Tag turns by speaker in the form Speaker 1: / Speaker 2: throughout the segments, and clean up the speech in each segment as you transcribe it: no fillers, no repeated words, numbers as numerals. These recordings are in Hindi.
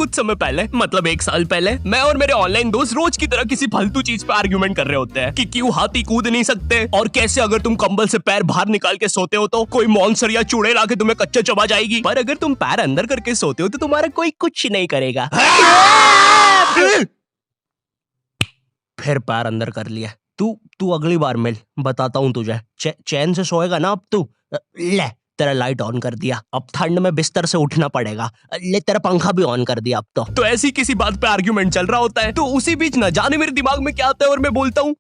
Speaker 1: कुछ समय पहले मतलब 1 साल पहले मैं और मेरे ऑनलाइन दोस्त रोज की तरह किसी फालतू चीज पे आर्ग्यूमेंट कर रहे होते हैं कि क्यों हाथी कूद नहीं सकते और कैसे अगर तुम कंबल से पैर बाहर निकाल के सोते हो तो कोई मॉन्स्टर या चूड़े लाके तुम्हें कच्चा चबा जाएगी, पर अगर तुम पैर अंदर करके सोते हो तो तुम्हारा कोई कुछ नहीं करेगा। फिर पैर अंदर कर लिया। तू अगली बार मिल, बताता हूँ तुझे। चैन से सोएगा ना अब तू। ले तेरा लाइट ऑन कर दिया, अब ठंड में बिस्तर से उठना पड़ेगा। ले तेरा पंखा भी ऑन कर दिया अब तो ऐसी किसी बात पे आर्ग्यूमेंट चल रहा होता है तो उसी बीच न जाने मेरे दिमाग में क्या आता है और मैं बोलता हूँ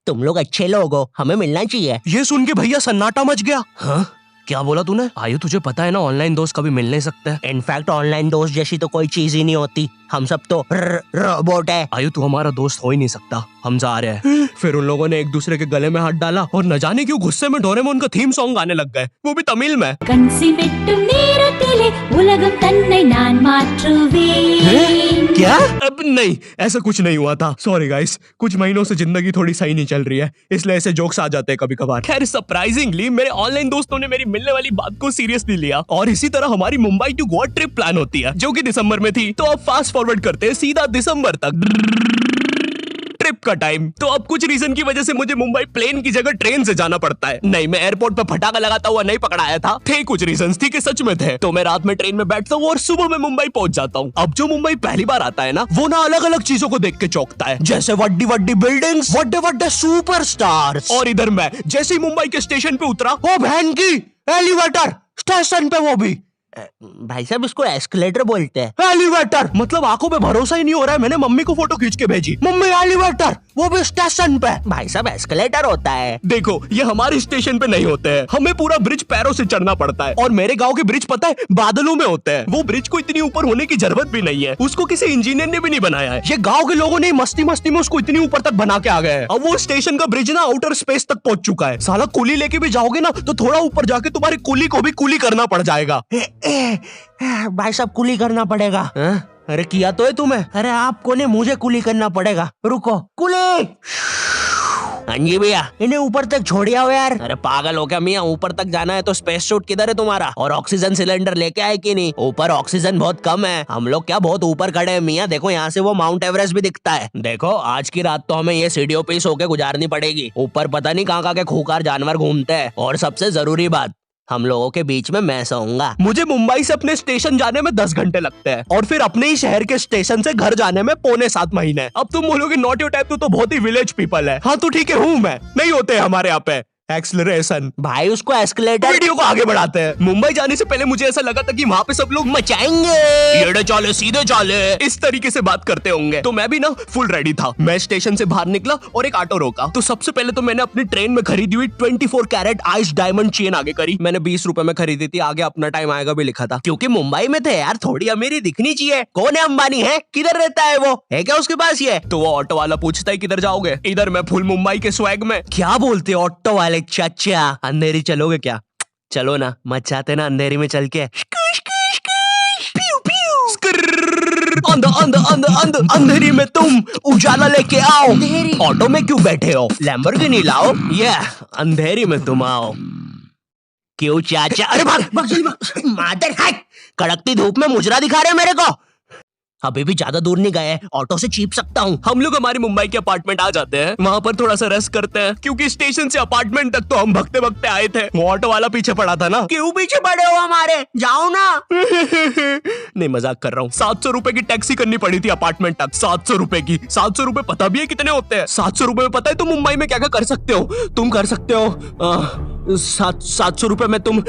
Speaker 1: तुम लोग अच्छे लोग हो, हमें मिलना चाहिए। ये सुन के भैया सन्नाटा मच गया। हाँ क्या बोला तूने? आयु तुझे पता है ना ऑनलाइन दोस्त कभी मिल नहीं सकते। इनफैक्ट ऑनलाइन दोस्त जैसी तो कोई चीज ही नहीं होती, हम सब तो रोबोट है। आयु तू हमारा दोस्त हो ही नहीं सकता, हम जा रहे हैं। फिर उन लोगों ने एक दूसरे के गले में हाथ डाला और न जाने क्यों गुस्से में डोरेमोन का थीम सॉन्ग गाने लग गए, वो भी तमिल में। क्या? अब नहीं, ऐसा कुछ नहीं हुआ था। सॉरी गाइस, कुछ महीनों से जिंदगी थोड़ी सही नहीं चल रही है, इसलिए ऐसे जोक्स आ जाते हैं कभी कभार। खैर सरप्राइजिंगली मेरे ऑनलाइन दोस्तों ने मेरी मिलने वाली बात को सीरियसली लिया और इसी तरह हमारी Mumbai to Goa trip plan होती है जो कि दिसंबर में थी। तो अब फास्ट फॉरवर्ड करते हैं सीधा दिसंबर तक ट्रिप का टाइम। तो अब कुछ रीजन की वजह से मुझे मुंबई प्लेन की जगह ट्रेन से जाना पड़ता है। नहीं, मैं एयरपोर्ट पे फटाका लगाता हुआ नहीं पकड़ाया था, थे कुछ रीजंस, थी कि सच में थे। तो मैं रात में ट्रेन में बैठता हूँ और सुबह में मुंबई पहुंच जाता हूँ। अब जो मुंबई पहली बार आता है ना, वो ना अलग अलग चीजों को देख के चौंकता है, जैसे वड्डी वड्डी बिल्डिंग्स, वड्डे वड्डे सुपरस्टार्स। और इधर मैं जैसे ही मुंबई के स्टेशन पे उतरा, ओ बहन की एलिवेटर स्टेशन पे, वो भी भाई साहब इसको एस्केलेटर बोलते हैं। एलिवेटर मतलब आंखों पे भरोसा ही नहीं हो रहा है। मैंने मम्मी को फोटो खींच के भेजी, मम्मी एलिवेटर, वो भी स्टेशन पे। भाई साहब एस्केलेटर होता है। देखो ये हमारे स्टेशन पे नहीं होते हैं, हमें पूरा ब्रिज पैरों से चढ़ना पड़ता है। और मेरे गांव के ब्रिज पता है बादलों में होते हैं। वो ब्रिज को इतनी ऊपर होने की जरूरत भी नहीं है, उसको किसी इंजीनियर ने भी नहीं बनाया है। ये गाँव के लोगों ने मस्ती मस्ती में उसको इतनी ऊपर तक बना के आ गए हैं। अब वो स्टेशन का ब्रिज ना आउटर स्पेस तक पहुंच चुका है। साला कुली लेके भी जाओगे ना तो थोड़ा ऊपर जाके तुम्हारी कुली को भी कुली करना पड़ जाएगा। भाई साहब कुली करना पड़ेगा। अरे किया तो है तुम्हें। अरे आपको नहीं, मुझे कुली करना पड़ेगा। रुको, कुली। हाँ जी भैया, इन्हें ऊपर तक छोड़िया हो यार। अरे पागल हो क्या मियाँ, ऊपर तक जाना है तो स्पेस सूट किधर है तुम्हारा? और ऑक्सीजन सिलेंडर लेके आए कि नहीं? ऊपर ऑक्सीजन बहुत कम है, हम लोग क्या बहुत ऊपर खड़े हैं मियाँ। देखो यहाँ से वो माउंट एवरेस्ट भी दिखता है। देखो आज की रात तो हमें ये सीढ़ियों पे सो के गुजारनी पड़ेगी। ऊपर पता नहीं कहाँ के खूंखार जानवर घूमते हैं। और सबसे जरूरी बात, हम लोगों के बीच में मैं सोऊंगा। मुझे मुंबई से अपने स्टेशन जाने में 10 घंटे लगते हैं और फिर अपने ही शहर के स्टेशन से घर जाने में 6.25 महीने। अब तुम बोलोगे नॉट योर टाइप, तो बहुत ही विलेज पीपल है। हाँ तो ठीक है, हूँ मैं, नहीं होते हमारे यहाँ पे एक्सेलरेशन। भाई उसको एस्केलेटर। वीडियो को आगे बढ़ाते हैं। मुंबई जाने से पहले मुझे ऐसा लगा था कि वहाँ पे सब लोग मचाएंगे, येड़े चाले सीधे चाले, इस तरीके से बात करते होंगे। तो मैं भी ना फुल रेडी था। मैं स्टेशन से बाहर निकला और एक ऑटो रोका। तो सबसे पहले तो मैंने अपनी ट्रेन में खरीदी हुई 24 कैरेट आइस डायमंड चेन आगे करी। मैंने 20 रुपए में खरीदी थी, आगे अपना टाइम आएगा भी लिखा था, क्योंकि मुंबई में थे यार, थोड़ी अमीरी दिखनी चाहिए। कौन है अंबानी? है किधर रहता है वो? है क्या उसके पास? ये तो वो ऑटो वाला पूछता है किधर जाओगे? इधर मैं फुल मुंबई के स्वैग में। क्या बोलते ऑटो वाले? चाचा अंधेरी चलोगे क्या? चलो ना, मचाते ना अंधेरी में चल के। अंधेरी में तुम उजाला लेके आओ। ऑटो में क्यों बैठे हो? लैम्बोर्गिनी लाओ। ये अंधेरी में तुम आओ। क्यों चाचा? अरे भाग मादर है, कड़कती धूप में मुजरा दिखा रहे मेरे को। अभी भी ज्यादा दूर नहीं गए, ऑटो से चीप सकता हूँ। हम लोग हमारी मुंबई के अपार्टमेंट आ जाते हैं, वहाँ पर थोड़ा सा रेस्ट करते हैं, क्योंकि स्टेशन से अपार्टमेंट तक तो हम भगते भगते आए थे। वो ऑटो वाला पीछे पड़ा था ना। क्यों पीछे पड़े हो हमारे? जाओ ना। नहीं मजाक कर रहा हूँ। 700 रुपए की टैक्सी करनी पड़ी थी अपार्टमेंट तक। 700 रुपए की। 700 रुपए पता भी है कितने होते हैं? 700 रुपए में पता है तुम मुंबई में क्या क्या कर सकते हो? तुम कर सकते हो 700 रुपए में तुम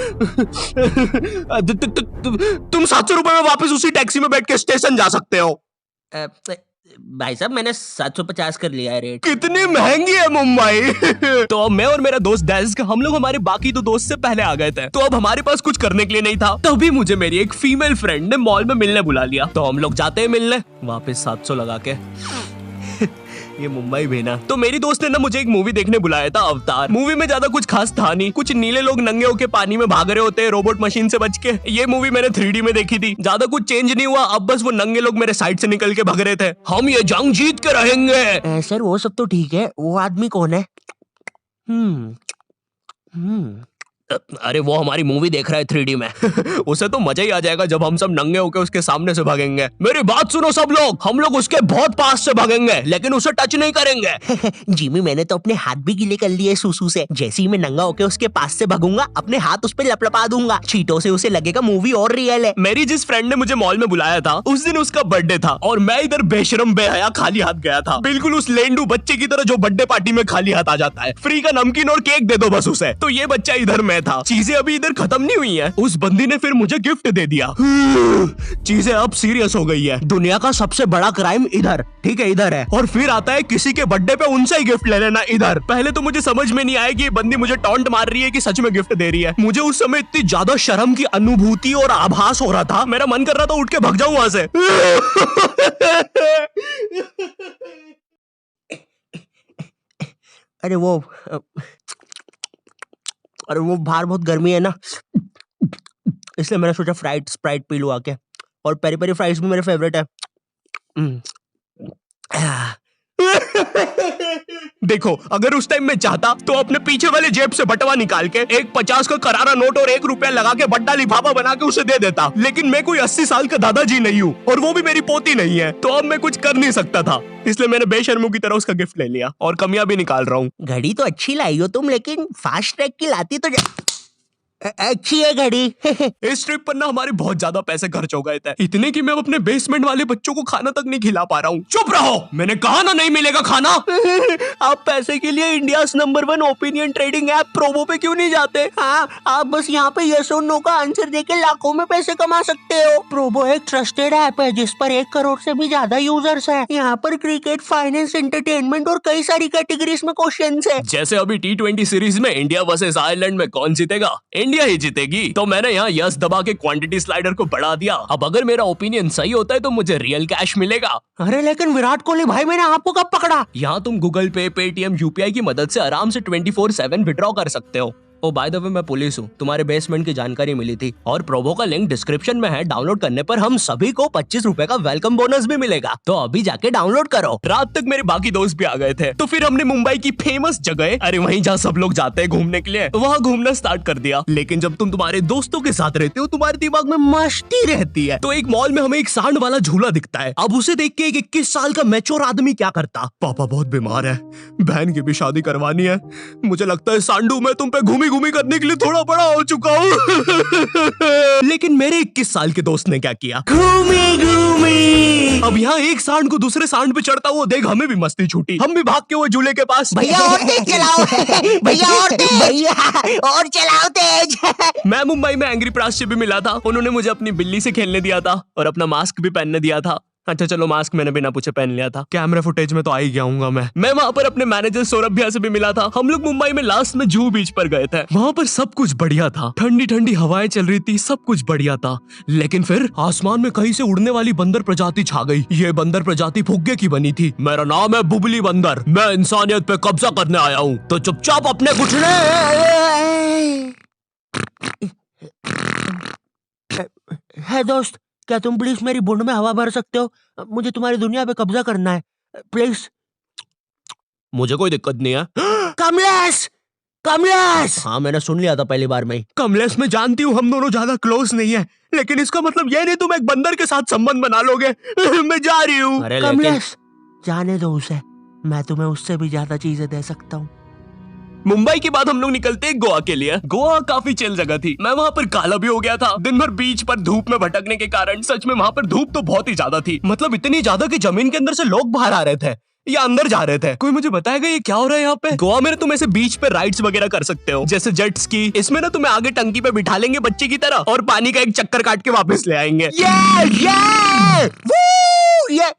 Speaker 1: 700 रुपए में वापस उसी टैक्सी में बैठ के स्टेशन जा सकते हो। भाई साहब मैंने 750 कर लिया है रेट। कितनी महंगी है मुंबई। तो अब मैं और मेरा दोस्त डेस्क, हम लोग हमारे बाकी दो दोस्त से पहले आ गए थे। तो अब हमारे पास कुछ करने के लिए नहीं था। तभी मुझे मेरी एक फीमेल फ्रेंड ने मॉल में मिलने बुला लिया। तो हम लोग जाते हैं मिलने, वापस 700 लगा के। ये मुंबई भी ना। तो मेरी दोस्त ने ना मुझे एक मूवी देखने बुलाया था, अवतार। मूवी में ज्यादा कुछ खास था नहीं, कुछ नीले लोग नंगे होके पानी में भाग रहे होते हैं रोबोट मशीन से बच के। ये मूवी मैंने 3D में देखी थी, ज्यादा कुछ चेंज नहीं हुआ। अब बस वो नंगे लोग मेरे साइड से निकल के भाग रहे थे। हम ये जंग जीत के रहेंगे। सर वो सब तो ठीक है, वो आदमी कौन है? अरे वो हमारी मूवी देख रहा है 3D में। उसे तो मजा ही आ जाएगा जब हम सब नंगे होकर उसके सामने से भागेंगे। मेरी बात सुनो सब लोग, हम लोग उसके बहुत पास से भागेंगे लेकिन उसे टच नहीं करेंगे।
Speaker 2: जिमी मैंने तो अपने हाथ भी गीले कर लिए सुसु से। जैसे ही मैं नंगा होकर उसके पास से भागूंगा अपने हाथ उस पे लपलपा दूंगा। चीटों से उसे लगेगा मूवी और रियल है।
Speaker 1: मेरी जिस फ्रेंड ने मुझे मॉल में बुलाया था उस दिन उसका बर्थडे था और मैं इधर बेशरम बेहया खाली हाथ गया था, बिल्कुल उस लेंडू बच्चे की तरह जो बर्थडे पार्टी में खाली हाथ आ जाता है। फ्री का नमकीन और केक दे दो बस उसे। तो ये बच्चा इधर मैं था। चीजें अभी इधर खत्म नहीं हुई है। उस बंदी ने फिर मुझे गिफ्ट दे दिया। चीजें अब सीरियस हो गई है। दुनिया का सबसे बड़ा क्राइम इधर, ठीक है इधर है, और फिर आता है किसी के बर्थडे पे उनसे ही गिफ्ट ले लेना इधर। पहले तो मुझे समझ में नहीं आया कि ये बंदी मुझे टॉन्ट मार रही है कि सच में गिफ्ट दे रही है। मुझे उस समय इतनी ज्यादा शर्म की अनुभूति और आभास हो रहा था, मेरा मन कर रहा था उठ के भाग जाऊं वहां से।
Speaker 2: अरे वो बाहर बहुत गर्मी है ना, इसलिए मैंने सोचा स्प्राइट पी लूं आके। और पेरी पेरी फ्राइज भी मेरे फेवरेट है।
Speaker 1: देखो अगर उस टाइम में चाहता तो अपने पीछे वाले जेब से बटवा निकाल के एक 50 का करारा नोट और 1 रुपया लगा के बड्डा लिफाफा बना के उसे दे देता, लेकिन मैं कोई 80 साल का दादाजी नहीं हूँ और वो भी मेरी पोती नहीं है, तो अब मैं कुछ कर नहीं सकता था। इसलिए मैंने बेशर्मों की तरह उसका गिफ्ट ले लिया और कमियां भी निकाल रहा हूँ।
Speaker 2: घड़ी तो अच्छी लाई हो तुम, लेकिन फास्ट ट्रैक की लाती तो अच्छी है घड़ी।
Speaker 1: इस ट्रिप पर ना हमारे बहुत ज्यादा पैसे खर्च हो गए थे, इतने कि मैं अपने बेसमेंट वाले बच्चों को खाना तक नहीं खिला पा रहा हूँ। चुप रहो, मैंने कहा ना नहीं मिलेगा खाना।
Speaker 2: आप पैसे के लिए India number 1 opinion trading app Probo पे क्यों नहीं जाते? हाँ, आप बस यहाँ पे यस और नो का आंसर देके लाखों में पैसे कमा सकते हो। प्रोबो एक ट्रस्टेड ऐप है जिस पर 1 करोड़ से भी ज्यादा यूजर्स हैं। यहाँ पर क्रिकेट, फाइनेंस, एंटरटेनमेंट और कई सारी कैटेगरीज में क्वेश्चंस है।
Speaker 1: जैसे अभी T20 सीरीज में इंडिया वर्सेस आयरलैंड में कौन जीतेगा? इंडिया ही जीतेगी। तो मैंने यहाँ यस दबा के क्वांटिटी स्लाइडर को बढ़ा दिया। अब अगर मेरा ओपिनियन सही होता है तो मुझे रियल कैश मिलेगा।
Speaker 2: अरे लेकिन विराट कोहली भाई, मैंने आपको कब पकड़ा?
Speaker 1: यहाँ तुम गूगल पे, पेटीएम, यूपीआई की मदद से आराम से 24/7 विड्रॉ कर सकते हो। ओ बाय द वे मैं पुलिस हूँ, तुम्हारे बेसमेंट की जानकारी मिली थी और प्रोबो का लिंक डिस्क्रिप्शन में है। डाउनलोड करने पर हम सभी को 25 रुपए का वेलकम बोनस भी मिलेगा, तो अभी जाके डाउनलोड करो। रात तक मेरे बाकी दोस्त भी आ गए थे, तो फिर हमने मुंबई की फेमस जगह, अरे वहीं जहाँ सब लोग जाते हैं घूमने के लिए, वहाँ घूमना स्टार्ट कर दिया। लेकिन जब तुम तुम्हारे दोस्तों के साथ रहते हो तुम्हारे दिमाग में मस्ती रहती है। तो एक मॉल में हमें एक सांड वाला झूला दिखता है। अब उसे देख के एक 21 साल का मैच्योर आदमी क्या करता? पापा बहुत बीमार है, बहन की भी शादी करवानी है, मुझे लगता है सांडू मैं तुम पे घूमी घूमी करने के लिए थोड़ा बड़ा हो चुका हूँ। लेकिन मेरे 21 साल के दोस्त ने क्या किया?
Speaker 2: घूमी घूमी।
Speaker 1: अब यहाँ एक सांड को दूसरे सांड पे चढ़ता हुआ देख हमें भी मस्ती छूटी। हम भी भाग के वो झूले के पास।
Speaker 2: भैया और तेज चलाओ, भैया और तेज, भैया और चलाओ तेज।
Speaker 1: मैं मुंबई में एंग्री प्रास से भी मिला था, उन्होंने मुझे अपनी बिल्ली से खेलने दिया था और अपना मास्क भी पहनने दिया था। अच्छा चलो मास्क मैंने बिना पूछे पहन लिया था, कैमरा फुटेज में तो आ ही गया हूँ मैं वहाँ पर अपने मैनेजर सौरभ भैया से भी मिला था। हम लोग मुंबई में लास्ट में जुहू बीच पर गए थे। वहाँ पर सब कुछ बढ़िया था, ठंडी ठंडी हवाएं चल रही थी, सब कुछ बढ़िया था। लेकिन फिर आसमान में कहीं से उड़ने वाली बंदर प्रजाति छा गई। ये बंदर प्रजाति फुग्गे की बनी थी। मेरा नाम है बुबली बंदर, मैं इंसानियत पे कब्जा करने आया हूँ, तो चुपचाप अपने घुटने।
Speaker 2: है दोस्त, क्या तुम प्लीज मेरी बुंड में हवा भर सकते हो? मुझे तुम्हारी दुनिया पे कब्जा करना है, प्लीज।
Speaker 1: मुझे कोई दिक्कत नहीं है।
Speaker 2: कमलेश, कमलेश।
Speaker 1: हाँ मैंने सुन लिया था पहली बार में। कमलेश मैं जानती हूँ हम दोनों ज्यादा क्लोज नहीं है, लेकिन इसका मतलब ये नहीं तुम एक बंदर के साथ संबंध बना लोगे। मैं जा रही हूँ।
Speaker 2: कमलेश जाने दो उसे, मैं तुम्हें उससे भी ज्यादा चीजें दे सकता हूँ।
Speaker 1: मुंबई के बाद हम लोग निकलते हैं गोवा के लिए। गोवा काफी चिल जगह थी। मैं वहाँ पर काला भी हो गया था दिन भर बीच पर धूप में भटकने के कारण। सच में वहाँ पर धूप तो बहुत ही ज्यादा थी, मतलब इतनी ज्यादा कि जमीन के अंदर से लोग बाहर आ रहे थे या अंदर जा रहे थे। कोई मुझे बताएगा ये क्या हो रहा है यहाँ पे? गोवा में तुम ऐसे बीच पे राइड्स वगैरह कर सकते हो, जैसे जेट स्की। इसमें ना तुम्हें आगे टंकी पे बिठा लेंगे बच्चे की तरह और पानी का एक चक्कर काट के वापस ले आएंगे।
Speaker 2: ये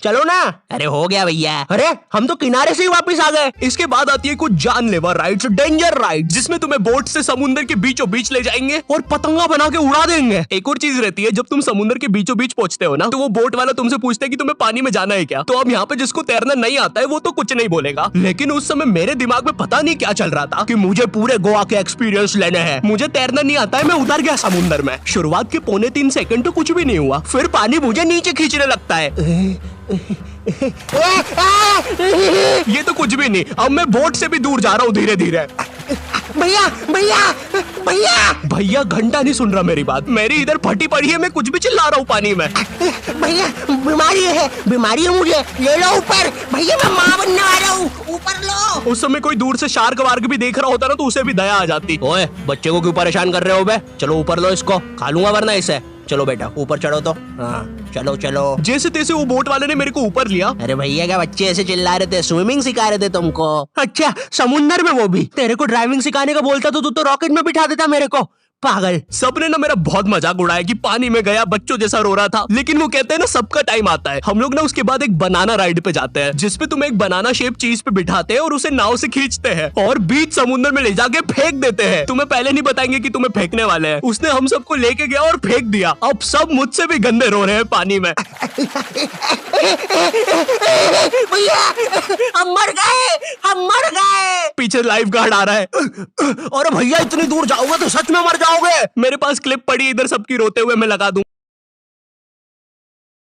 Speaker 2: चलो ना। अरे हो गया भैया, अरे हम तो किनारे से ही वापस आ गए।
Speaker 1: इसके बाद आती है कुछ जानलेवा राइड्स, डेंजर राइड, जिसमें तुम्हें बोट से समुद्र के बीचों बीच ले जाएंगे और पतंगा बना के उड़ा देंगे। एक और चीज रहती है, जब तुम समुद्र के बीचों बीच पहुंचते हो ना, तो वो बोट वाला तुमसे पूछता है कि तुम्हें पानी में जाना है क्या। तो अब यहाँ पे जिसको तैरना नहीं आता है वो तो कुछ नहीं बोलेगा, लेकिन उस समय मेरे दिमाग में पता नहीं क्या चल रहा था कि मुझे पूरे गोवा के एक्सपीरियंस लेने हैं। मुझे तैरना नहीं आता है, मैं उतर गया समुद्र में। शुरुआत के 3.25 सेकंड तो कुछ भी नहीं हुआ, फिर पानी मुझे नीचे खींचने लगता है। ये तो कुछ भी नहीं, अब मैं बोट से भी दूर जा रहा हूँ धीरे धीरे।
Speaker 2: भैया भैया भैया
Speaker 1: भैया घंटा नहीं सुन रहा मेरी बात, मेरी इधर फटी पड़ी है, मैं कुछ भी चिल्ला रहा हूँ पानी में।
Speaker 2: भैया बीमारी है मुझे, ले लो ऊपर। भैया मैं माँ बनने वाला हूँ, ऊपर लो।
Speaker 1: उस समय कोई दूर से शार्क वार्क भी देख रहा होता ना तो उसे भी दया आ जाती।
Speaker 2: ओए बच्चे को क्यों परेशान कर रहे हो बे? चलो ऊपर लो इसको, खा लूंगा वरना इसे। चलो बेटा ऊपर चढ़ो तो। हाँ चलो चलो।
Speaker 1: जैसे तैसे वो बोट वाले ने मेरे को ऊपर लिया।
Speaker 2: अरे भैया क्या बच्चे ऐसे चिल्ला रहे थे? स्विमिंग सिखा रहे थे तुमको? अच्छा समुंदर में वो भी? तेरे को ड्राइविंग सिखाने का बोलता तो तू तो रॉकेट में बिठा देता मेरे को, पागल।
Speaker 1: सबने ना मेरा बहुत मजाक उड़ाया कि पानी में गया बच्चों जैसा रो रहा था, लेकिन वो कहते हैं ना सबका टाइम आता है। हम लोग ना उसके बाद एक बनाना राइड पे जाते हैं जिसपे तुम्हें एक बनाना शेप चीज पे बिठाते हैं और उसे नाव से खींचते हैं और बीच समुद्र में ले जाके फेंक देते हैं। तुम्हें पहले नहीं बताएंगे कि तुम्हें फेंकने वाले हैं। उसने हम सबको लेके गया और फेंक दिया। अब सब मुझसे भी गंदे रो रहे हैं पानी में।
Speaker 2: भैया हम मर गए।
Speaker 1: पीछे लाइफ गार्ड आ रहा है।
Speaker 2: और भैया इतनी दूर जाओगे तो सच में मर जाओगे।
Speaker 1: मेरे पास क्लिप पड़ी इधर सबकी रोते हुए, मैं लगा दूं।